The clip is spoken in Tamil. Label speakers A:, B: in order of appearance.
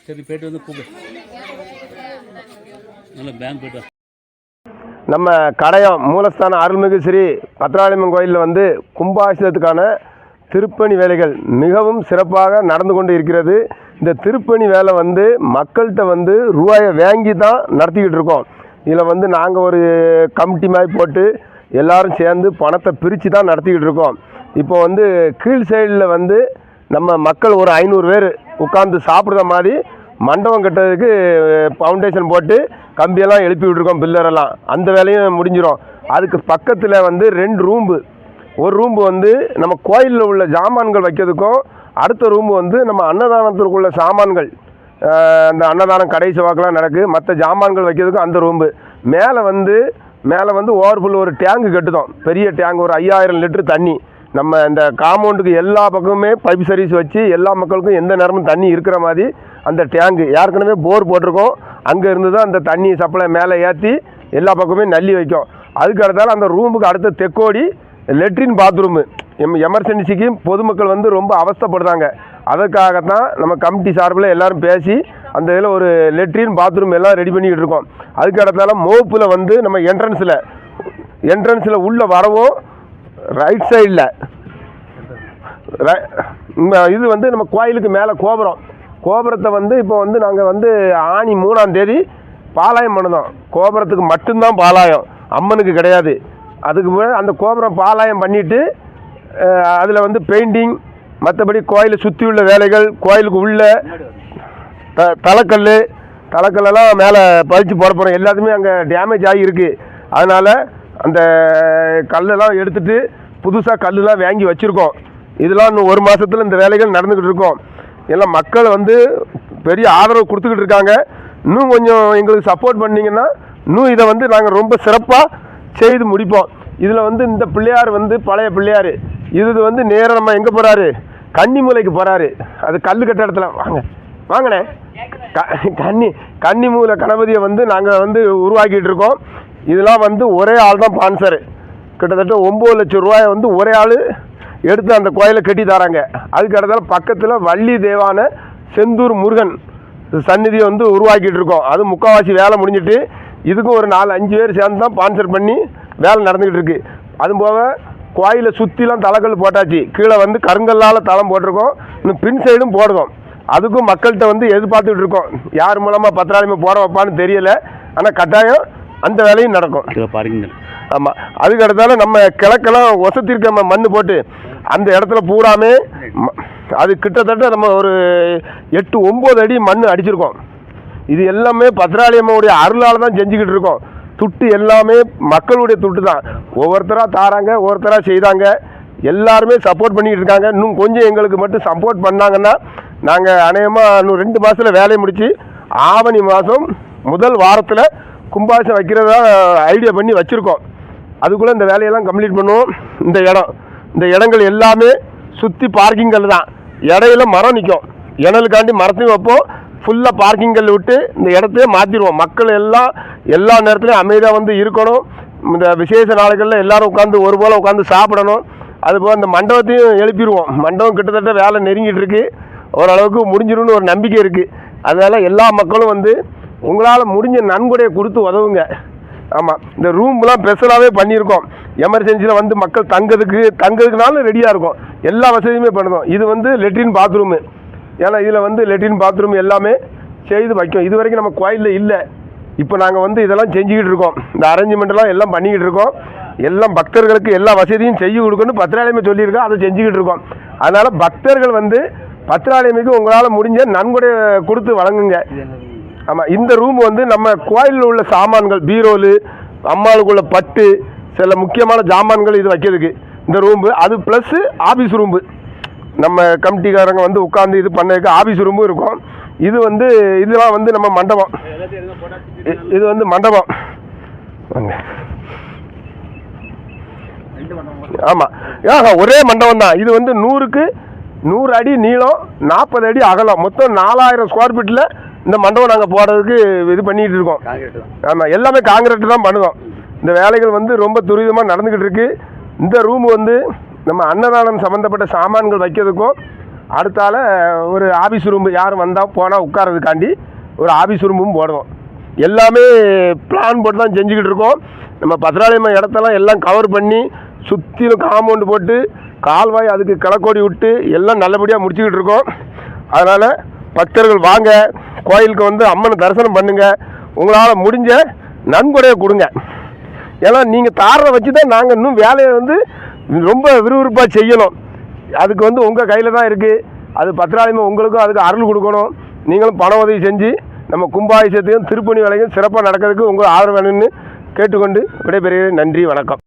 A: சரி போய்ட்டு வந்து கூப்பிடு. நல்ல பேங்க் போய்ட்டு வா.
B: நம்ம கடையம் மூலஸ்தான அருள்மிகு ஸ்ரீ பத்ராளியம்மன் கோயிலில் வந்து கும்பாபிஷேகத்துக்கான திருப்பணி வேலைகள் மிகவும் சிறப்பாக நடந்து கொண்டு இருக்கிறது. இந்த திருப்பணி வேலை வந்து மக்கள்கிட்ட வந்து ரூபாயை வாங்கி தான் நடத்திக்கிட்டு இருக்கோம். இதில் வந்து நாங்கள் ஒரு கமிட்டி மாதிரி போட்டு எல்லோரும் சேர்ந்து பணத்தை பிரித்து தான் நடத்திக்கிட்டு இருக்கோம். இப்போ வந்து கீழ் சைடில் வந்து நம்ம மக்கள் ஒரு 500 பேர் உட்காந்து சாப்பிட்ற மாதிரி மண்டபம் கட்டுறதுக்கு ஃபவுண்டேஷன் போட்டு கம்பியெல்லாம் எழுப்பி விட்ருக்கோம், பில்லரெல்லாம். அந்த வேலையும் முடிஞ்சிடும். அதுக்கு பக்கத்தில் வந்து 2 ரூம்பு. ஒரு ரூம்பு வந்து நம்ம கோயிலில் உள்ள ஜாமான்கள் வைக்கிறதுக்கும், அடுத்த ரூம்பு வந்து நம்ம அன்னதானத்திற்குள்ள சாமான்கள், அந்த அன்னதானம் கடைசி வாக்கெலாம் நடக்குது, மற்ற ஜாமான்கள் வைக்கிறதுக்கும் அந்த ரூம்பு. மேலே வந்து ஓவர்ஃபுல் ஒரு டேங்கு கட்டுதோம், பெரிய டேங்க், ஒரு 5000 லிட்டர் தண்ணி. நம்ம இந்த காம்பவுண்டுக்கு எல்லா பக்கமுமே பைப் சர்வீஸ் வச்சு எல்லா மக்களுக்கும் எந்த நேரமும் தண்ணி இருக்கிற மாதிரி அந்த டேங்கு ஏற்கனவே போர் போட்டிருக்கோம். அங்கே இருந்து தான் அந்த தண்ணி சப்ளை மேலே ஏற்றி எல்லா பக்கமே நள்ளி வைக்கும். அதுக்கு அடுத்தால அந்த ரூமுக்கு அடுத்த தெக்கோடி லெட்ரின் பாத்ரூமு. எமர்ஜென்சிக்கு பொதுமக்கள் வந்து ரொம்ப அவஸ்தைப்படுறாங்க. அதற்காகத்தான் நம்ம கமிட்டி சார்பில் எல்லோரும் பேசி அந்த இதில் ஒரு லெட்ரின் பாத்ரூம் எல்லாம் ரெடி பண்ணிக்கிட்டு இருக்கோம். அதுக்கு அடுத்தால மோப்பில் வந்து நம்ம என்ட்ரன்ஸில் உள்ளே வரவும் ரைட் சைடில் இது வந்து நம்ம கோயிலுக்கு மேலே கோபுரத்தை வந்து இப்போ வந்து நாங்கள் வந்து ஆனி 3ஆம் தேதி பாலாயம் பண்ணுதோம். கோபுரத்துக்கு மட்டும்தான் பாலாயம், அம்மனுக்கு கிடையாது. அதுக்கு அந்த கோபுரம் பாலாயம் பண்ணிவிட்டு அதில் வந்து பெயிண்டிங், மற்றபடி கோயிலை சுற்றி உள்ள வேலைகள், கோயிலுக்கு உள்ள தலைக்கல்லாம் மேலே பதிச்சு போட போகிறோம். எல்லாத்துமே அங்கே டேமேஜ் ஆகியிருக்கு. அதனால் அந்த கல்லெல்லாம் எடுத்துகிட்டு புதுசாக கல்லுலாம் வாங்கி வச்சுருக்கோம். இதெல்லாம் இன்னும் 1 மாதத்தில் இந்த வேலைகள் நடந்துக்கிட்டு இருக்கோம். எல்லாம் மக்கள் வந்து பெரிய ஆதரவு கொடுத்துக்கிட்டு இருக்காங்க. இன்னும் கொஞ்சம் எங்களுக்கு சப்போர்ட் பண்ணிங்கன்னா இன்னும் இதை வந்து நாங்கள் ரொம்ப சிறப்பாக செய்து முடிப்போம். இதில் வந்து இந்த பிள்ளையார் வந்து பழைய பிள்ளையார். இது வந்து நேராக நம்ம எங்கே போகிறாரு, கன்னிமூலைக்கு போகிறாரு. அது கல் கட்ட இடத்துல வாங்கண்ணே கன்னிமூலை கணபதியை வந்து நாங்கள் வந்து உருவாக்கிட்டு இருக்கோம். இதெல்லாம் வந்து ஒரே ஆள் தான் ஸ்பான்சரு. கிட்டத்தட்ட 9 லட்சம் ரூபாயை வந்து ஒரே ஆள் எடுத்து அந்த கோயிலை கட்டி தராங்க. அதுக்கு அடுத்தால பக்கத்தில் வள்ளி தேவான செந்தூர் முருகன் சந்நிதியை வந்து உருவாக்கிட்டு இருக்கோம். அது முக்கால்வாசி வேலை முடிஞ்சிட்டு இதுக்கும் ஒரு 4-5 பேர் சேர்ந்து தான் ஸ்பான்சர் பண்ணி வேலை நடந்துக்கிட்டு இருக்குது. அதுபோக கோயிலை சுற்றிலாம் தலைக்கல் போட்டாச்சு. கீழே வந்து கருங்கல்லால் தளம் போட்டிருக்கோம். இன்னும் பின் சைடும் போடுவோம். அதுக்கும் மக்கள்கிட்ட வந்து எதிர்பார்த்துக்கிட்டு இருக்கோம். யார் மூலமாக பத்திராளியம்மன் போட வைப்பான்னு தெரியலை. ஆனால் கட்டாயம் அந்த வேலையும் நடக்கும்.
A: பாருங்க.
B: ஆமாம். அதுக்கு அடுத்தால நம்ம கிழக்கெல்லாம் ஒசத்திருக்க மண் போட்டு அந்த இடத்துல பூராமே அது கிட்டத்தட்ட நம்ம ஒரு 8-9 அடி மண் அடிச்சிருக்கோம். இது எல்லாமே பத்ராளியம்மனுடைய அருளால் தான் செஞ்சுக்கிட்டு இருக்கோம். துட்டு எல்லாமே மக்களுடைய துட்டு தான். ஒவ்வொருத்தராக தாராங்க, ஒவ்வொருத்தராக செய்தாங்க. எல்லாருமே சப்போர்ட் பண்ணிக்கிட்டு இருக்காங்க. இன்னும் கொஞ்சம் எங்களுக்கு மட்டும் சப்போர்ட் பண்ணாங்கன்னா நாங்கள் அநேகமாக இன்னும் 2 மாதத்தில் வேலையை முடித்து ஆவணி மாதம் முதல் வாரத்தில் கும்பாபிஷேகம் வைக்கிறதா ஐடியா பண்ணி வச்சுருக்கோம். அதுக்குள்ளே இந்த வேலையெல்லாம் கம்ப்ளீட் பண்ணுவோம். இந்த இடங்கள் எல்லாமே சுற்றி பார்க்கிங்கல் தான். இடையில மரம் நிற்கும். இணலுக்காண்டி மரத்தையும் வைப்போம். ஃபுல்லாக பார்க்கிங்கல் விட்டு இந்த இடத்தையே மாற்றிடுவோம். மக்கள் எல்லாம் எல்லா நேரத்துலையும் அமைதியாக வந்து இருக்கணும். இந்த விசேஷ நாளுகளில் எல்லோரும் உட்காந்து ஒரு போல் உட்காந்து சாப்பிடணும். அதுபோல் இந்த மண்டபத்தையும் எழுப்பிடுவோம். மண்டபம் கிட்டத்தட்ட வேலை நெருங்கிட்டு இருக்குது. ஓரளவுக்கு முடிஞ்சிடும்னு ஒரு நம்பிக்கை இருக்குது. அதனால் எல்லா மக்களும் வந்து உங்களால் முடிஞ்ச நன்கொடையை கொடுத்து உதவுங்க. ஆமாம். இந்த ரூம்லாம் ஸ்பெஷலாகவே பண்ணியிருக்கோம். எமர்ஜென்சியில் வந்து மக்கள் தங்கிறதுக்குனாலும் ரெடியாக இருக்கும். எல்லா வசதியுமே பண்ணுவோம். இது வந்து லெட்ரின் பாத்ரூமு. ஏன்னா இதில் வந்து லெட்ரின் பாத்ரூம் எல்லாமே செய்து வைக்கும். இது வரைக்கும் நம்ம கோயிலில் இல்லை. இப்போ நாங்கள் வந்து இதெல்லாம் செஞ்சுக்கிட்டு இருக்கோம். இந்த அரேஞ்ச்மெண்ட்டெல்லாம் எல்லாம் பண்ணிக்கிட்டு இருக்கோம். எல்லாம் பக்தர்களுக்கு எல்லா வசதியும் செய்ய கொடுக்கணும்னு பத்திராளியம்மை சொல்லியிருக்கோம். அதை செஞ்சுக்கிட்டு இருக்கோம். அதனால் பக்தர்கள் வந்து பத்திராளியம்மைக்கு உங்களால் முடிஞ்ச நன்கொடையை கொடுத்து வழங்குங்க. ஆமாம். இந்த ரூம் வந்து நம்ம கோயிலில் உள்ள சாமான்கள், பீரோலு, அம்மாளுக்குள்ள பட்டு, சில முக்கியமான ஜாமான்கள் இது வைக்கிறதுக்கு இந்த ரூம்பு. அது ப்ளஸ்ஸு ஆஃபீஸ் ரூம்பு. நம்ம கமிட்டிக்காரங்க வந்து உட்காந்து இது பண்ணதுக்கு ஆஃபீஸ் ரூமும் இருக்கும். இது வந்து இதெல்லாம் வந்து நம்ம மண்டபம். இது வந்து மண்டபம். ஆமாம். ஒரே மண்டபம் தான். இது வந்து 100க்கு 100 அடி நீளம், 40 அடி அகலம், மொத்தம் 4000 ஸ்கொயர் ஃபீட்டில் இந்த மண்டபம் நாங்கள் போடுறதுக்கு இது பண்ணிகிட்டு இருக்கோம். ஆமாம், எல்லாமே காங்கிரீட் தான் பண்ணுவோம். இந்த வேலைகள் வந்து ரொம்ப துரிதமாக நடந்துக்கிட்டு இருக்கு. இந்த ரூம் வந்து நம்ம அன்னதானம் சம்மந்தப்பட்ட சாமான்கள் வைக்கிறதுக்கும் அடுத்தால ஒரு ஆஃபீஸ் ரூம் யாரும் வந்தால் போனால் உட்காரதுக்காண்டி ஒரு ஆஃபீஸ் ரூமும் போடுவோம். எல்லாமே பிளான் போட்டு தான் செஞ்சுக்கிட்டு இருக்கோம். நம்ம பத்திராலயம் இடத்தெல்லாம் எல்லாம் கவர் பண்ணி சுற்றிலும் காம்பவுண்டு போட்டு கால்வாய் அதுக்கு கிளக்கோடி விட்டு எல்லாம் நல்லபடியாக முடிச்சுக்கிட்டு இருக்கோம். அதனால் பக்தர்கள் வாங்க, கோயிலுக்கு வந்து அம்மனை தரிசனம் பண்ணுங்கள். உங்களால் முடிஞ்ச நன்கொடையை கொடுங்க. ஏன்னா நீங்கள் தாரதை வச்சு தான் நாங்கள் இன்னும் வேலையை வந்து ரொம்ப விறுவிறுப்பாக செய்யணும். அதுக்கு வந்து உங்கள் கையில் தான் இருக்குது. அது பத்திராலயம் உங்களுக்கும் அதுக்கு அருள் கொடுக்கணும். நீங்களும் பண உதவி செஞ்சு நம்ம கும்பாபிஷேகத்தையும் திருப்பணி வேலையும் சிறப்பாக நடக்கிறதுக்கு உங்கள் ஆதரவு வேணும்னு கேட்டுக்கொண்டு விடைபெறுகிறேன். நன்றி, வணக்கம்.